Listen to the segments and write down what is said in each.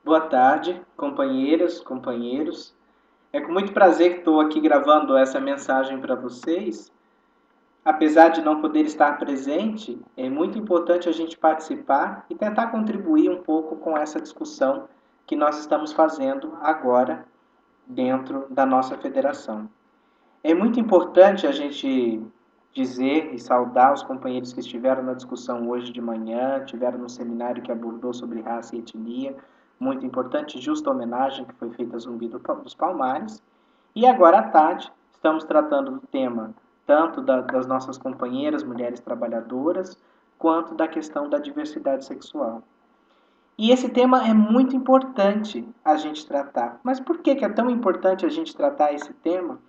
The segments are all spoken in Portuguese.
Boa tarde, companheiras, companheiros. É com muito prazer que estou aqui gravando essa mensagem para vocês. Apesar de não poder estar presente, é muito importante a gente participar e tentar contribuir um pouco com essa discussão que nós estamos fazendo agora dentro da nossa federação. É muito importante a gente dizer e saudar os companheiros que estiveram na discussão hoje de manhã, tiveram no seminário que abordou sobre raça e etnia, muito importante, justa homenagem que foi feita a Zumbi dos Palmares. E agora à tarde estamos tratando do tema tanto das nossas companheiras mulheres trabalhadoras, quanto da questão da diversidade sexual. E esse tema é muito importante a gente tratar. Mas por que é tão importante a gente tratar esse tema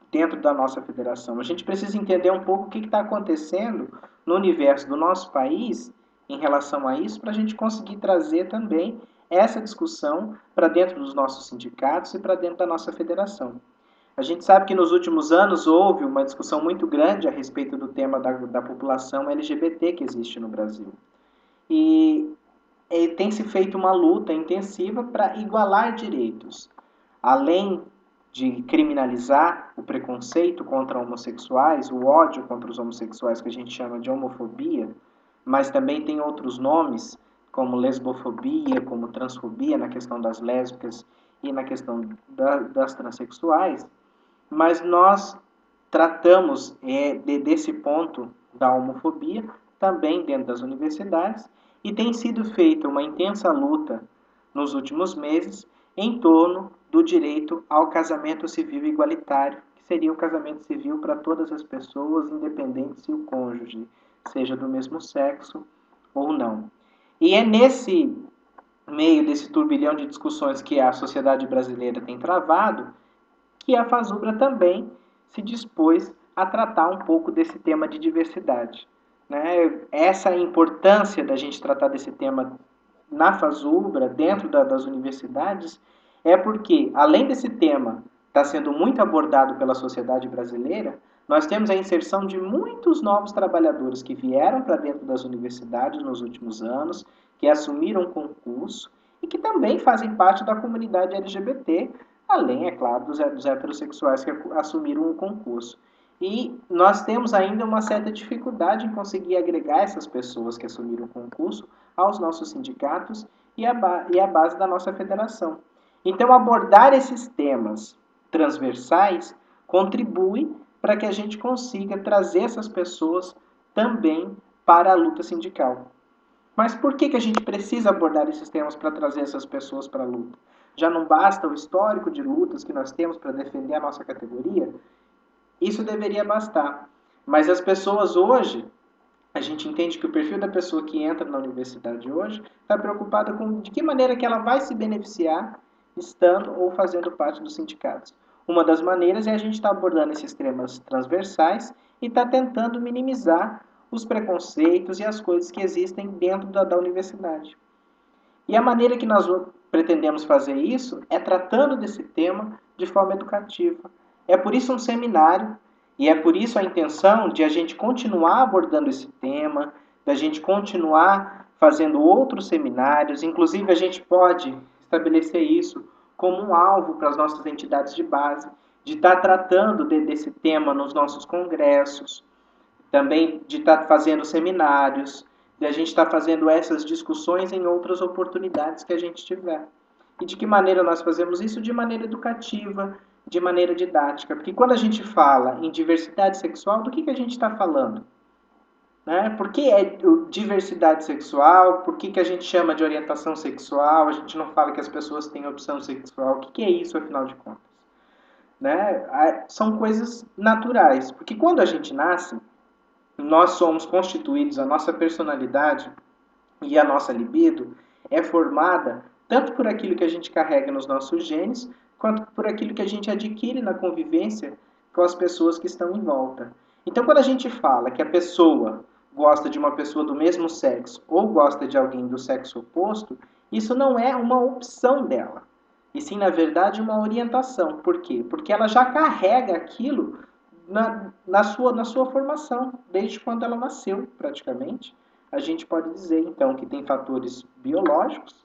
dentro da nossa federação? A gente precisa entender um pouco o que está acontecendo no universo do nosso país em relação a isso, para a gente conseguir trazer também essa discussão para dentro dos nossos sindicatos e para dentro da nossa federação. A gente sabe que nos últimos anos houve uma discussão muito grande a respeito do tema da população LGBT que existe no Brasil. E tem se feito uma luta intensiva para igualar direitos. Além de criminalizar o preconceito contra homossexuais, o ódio contra os homossexuais, que a gente chama de homofobia, mas também tem outros nomes, como lesbofobia, como transfobia, na questão das lésbicas e na questão das transexuais, mas nós tratamos desse ponto da homofobia também dentro das universidades e tem sido feita uma intensa luta nos últimos meses em torno do direito ao casamento civil igualitário, que seria o casamento civil para todas as pessoas, independente se o cônjuge seja do mesmo sexo ou não. E é nesse meio desse turbilhão de discussões que a sociedade brasileira tem travado que a FASUBRA também se dispôs a tratar um pouco desse tema de diversidade. Né? Essa importância da gente tratar desse tema na FASUBRA, dentro das universidades, é porque, além desse tema estar sendo muito abordado pela sociedade brasileira, nós temos a inserção de muitos novos trabalhadores que vieram para dentro das universidades nos últimos anos, que assumiram concurso e que também fazem parte da comunidade LGBT, além, é claro, dos heterossexuais que assumiram o concurso. E nós temos ainda uma certa dificuldade em conseguir agregar essas pessoas que assumiram o concurso aos nossos sindicatos e a base da nossa federação. Então, abordar esses temas transversais contribui para que a gente consiga trazer essas pessoas também para a luta sindical. Mas por que a gente precisa abordar esses temas para trazer essas pessoas para a luta? Já não basta o histórico de lutas que nós temos para defender a nossa categoria? Isso deveria bastar. Mas as pessoas hoje, a gente entende que o perfil da pessoa que entra na universidade hoje está preocupada com de que maneira que ela vai se beneficiar estando ou fazendo parte dos sindicatos. Uma das maneiras é a gente estar abordando esses temas transversais e estar tentando minimizar os preconceitos e as coisas que existem dentro da universidade. E a maneira que nós pretendemos fazer isso é tratando desse tema de forma educativa. É por isso um seminário e é por isso a intenção de a gente continuar abordando esse tema, da gente continuar fazendo outros seminários, inclusive a gente pode estabelecer isso como um alvo para as nossas entidades de base, de estar tratando desse tema nos nossos congressos, também de estar fazendo seminários, de a gente estar fazendo essas discussões em outras oportunidades que a gente tiver. E de que maneira nós fazemos isso? De maneira educativa, de maneira didática. Porque quando a gente fala em diversidade sexual, do que a gente está falando? Né? Por que é diversidade sexual? Por que a gente chama de orientação sexual? A gente não fala que as pessoas têm opção sexual. O que é isso, afinal de contas? Né? São coisas naturais. Porque quando a gente nasce, nós somos constituídos, a nossa personalidade e a nossa libido é formada tanto por aquilo que a gente carrega nos nossos genes, quanto por aquilo que a gente adquire na convivência com as pessoas que estão em volta. Então, quando a gente fala que a pessoa gosta de uma pessoa do mesmo sexo ou gosta de alguém do sexo oposto, isso não é uma opção dela. E sim, na verdade, uma orientação. Por quê? Porque ela já carrega aquilo na sua formação, desde quando ela nasceu, praticamente. A gente pode dizer, então, que tem fatores biológicos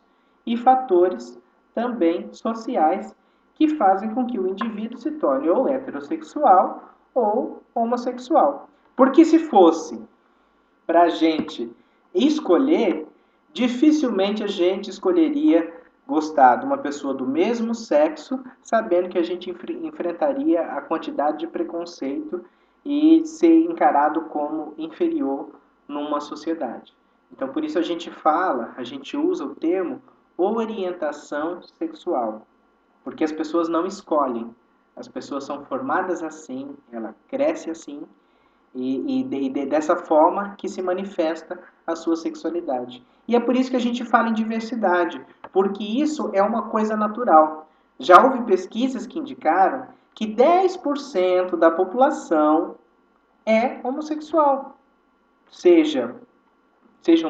e fatores também sociais que fazem com que o indivíduo se torne ou heterossexual ou homossexual. Porque se fosse para a gente escolher, dificilmente a gente escolheria gostar de uma pessoa do mesmo sexo, sabendo que a gente enfrentaria a quantidade de preconceito e ser encarado como inferior numa sociedade. Então, por isso a gente fala, a gente usa o termo orientação sexual, porque as pessoas não escolhem, as pessoas são formadas assim, ela cresce assim, dessa forma que se manifesta a sua sexualidade. E é por isso que a gente fala em diversidade, porque isso é uma coisa natural. Já houve pesquisas que indicaram que 10% da população é homossexual, sejam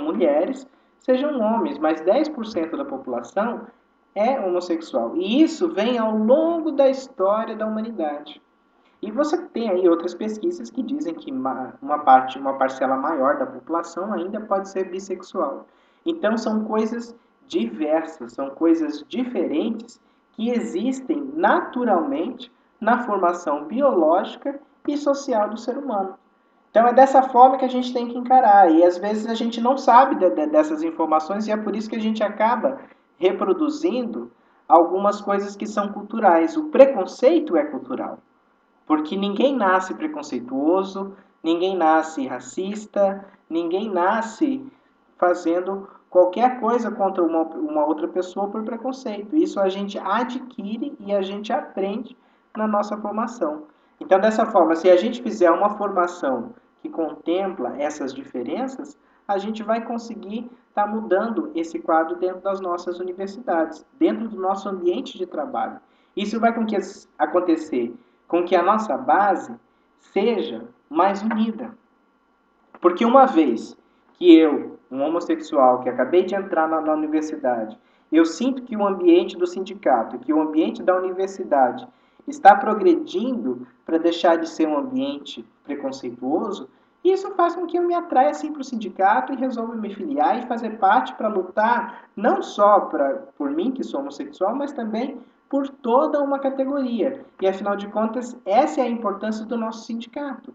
mulheres, sejam homens, mas 10% da população é homossexual. E isso vem ao longo da história da humanidade. E você tem aí outras pesquisas que dizem que uma parcela maior da população ainda pode ser bissexual. Então são coisas diversas, são coisas diferentes que existem naturalmente na formação biológica e social do ser humano. Então é dessa forma que a gente tem que encarar. E às vezes a gente não sabe dessas informações e é por isso que a gente acaba reproduzindo algumas coisas que são culturais. O preconceito é cultural. Porque ninguém nasce preconceituoso, ninguém nasce racista, ninguém nasce fazendo qualquer coisa contra uma outra pessoa por preconceito. Isso a gente adquire e a gente aprende na nossa formação. Então, dessa forma, se a gente fizer uma formação que contempla essas diferenças, a gente vai conseguir estar mudando esse quadro dentro das nossas universidades, dentro do nosso ambiente de trabalho. Isso vai acontecer com que a nossa base seja mais unida. Porque uma vez que eu, um homossexual que acabei de entrar na universidade, eu sinto que o ambiente do sindicato, que o ambiente da universidade está progredindo para deixar de ser um ambiente preconceituoso, isso faz com que eu me atraia assim para o sindicato e resolva me filiar e fazer parte para lutar não só por mim, que sou homossexual, mas também por toda uma categoria. E afinal de contas, essa é a importância do nosso sindicato.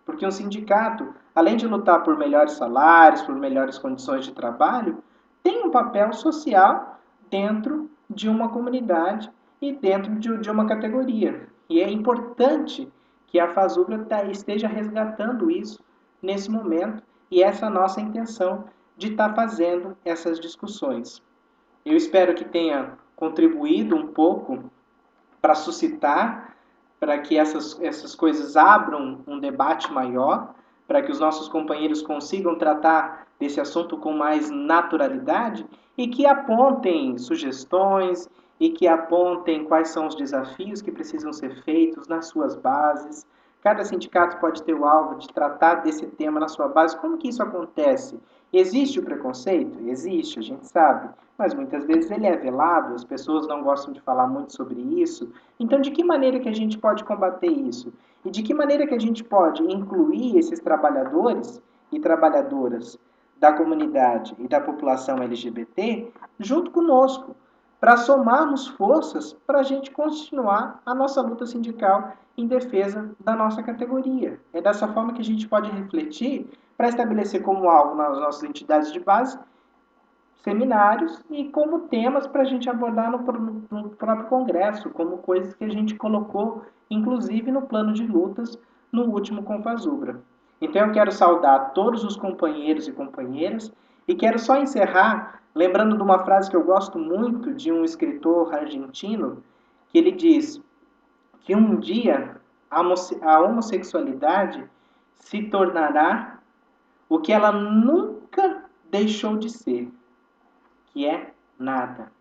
Porque um sindicato, além de lutar por melhores salários, por melhores condições de trabalho, tem um papel social dentro de uma comunidade e dentro de uma categoria. E é importante que a Fazubra esteja resgatando isso nesse momento e essa é a nossa intenção de estar fazendo essas discussões. Eu espero que tenha contribuído um pouco para suscitar, para que essas coisas abram um debate maior, para que os nossos companheiros consigam tratar desse assunto com mais naturalidade e que apontem sugestões e que apontem quais são os desafios que precisam ser feitos nas suas bases. Cada sindicato pode ter o alvo de tratar desse tema na sua base. Como que isso acontece? Existe o preconceito? Existe, a gente sabe. Mas muitas vezes ele é velado, as pessoas não gostam de falar muito sobre isso. Então, de que maneira que a gente pode combater isso? E de que maneira que a gente pode incluir esses trabalhadores e trabalhadoras da comunidade e da população LGBT junto conosco, para somarmos forças para a gente continuar a nossa luta sindical em defesa da nossa categoria. É dessa forma que a gente pode refletir para estabelecer como alvo nas nossas entidades de base seminários e como temas para a gente abordar no próprio Congresso, como coisas que a gente colocou, inclusive no plano de lutas, no último Confazubra. Então eu quero saudar todos os companheiros e companheiras e quero só encerrar lembrando de uma frase que eu gosto muito de um escritor argentino, que ele diz que um dia a homossexualidade se tornará o que ela nunca deixou de ser, que é nada.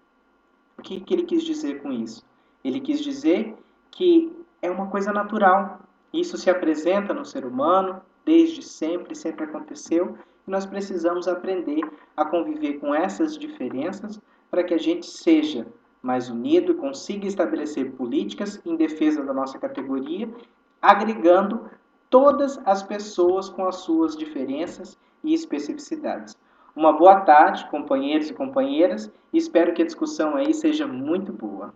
O que ele quis dizer com isso? Ele quis dizer que é uma coisa natural. Isso se apresenta no ser humano desde sempre, sempre aconteceu, e nós precisamos aprender a conviver com essas diferenças para que a gente seja mais unido e consiga estabelecer políticas em defesa da nossa categoria, agregando todas as pessoas com as suas diferenças e especificidades. Uma boa tarde, companheiros e companheiras, e espero que a discussão aí seja muito boa.